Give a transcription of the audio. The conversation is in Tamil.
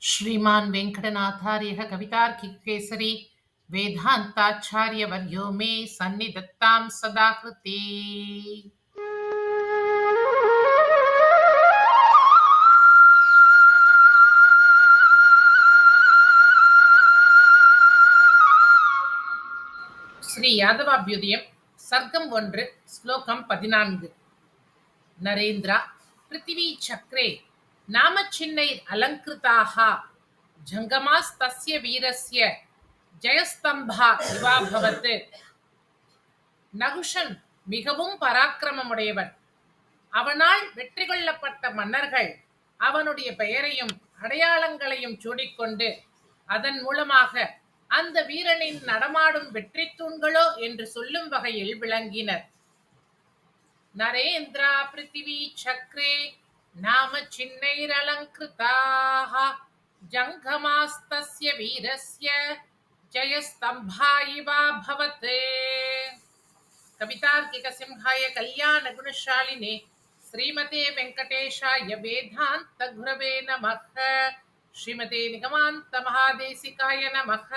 श्रीमान् वेङ्कटनाथार्यः कवितार्किकेसरी वेदान्ताचार्यवर्यो मे सन्निधत्तां सदा कृते। ஸ்ரீ யாதவாபியுதயம் சர்க்கம் 1 ஸ்லோகம் 14. நரேந்திரா பிருத்திவி சக்ரே நாமச்சின்னைர் அலங்கிருதாக ஜங்கமாஸ்தஸ்ய வீரஸ்ய ஜெயஸ்தம்பா இவாபவத். நகுஷன் மிகவும் பராக்கிரமமுடையவன். அவனால் வெற்றி கொள்ளப்பட்ட மன்னர்கள் அவனுடைய பெயரையும் அடையாளங்களையும் சூடிக்கொண்டு அதன் மூலமாக அந்த வீரனின் நடமாடும் வெற்றி தூண்களோ என்று சொல்லும் வகையில் விளங்கினர். நரேந்திரா பிருத்திவி சக்ரே நாம சின்னைரலங்கிருதாக ஜங்கமாஸ்தஸ்ய வீரஸ்ய ஜெயஸ்தம்பா இவாபவத். கவிதார்க்கிக சிம்ஹாய கல்யாண குணசாலினே ஸ்ரீமதே வெங்கடேஷாய வேதாந்த குரவே நமः. ஸ்ரீமதே நிகமாந்த மகாதேசிகாய நமः.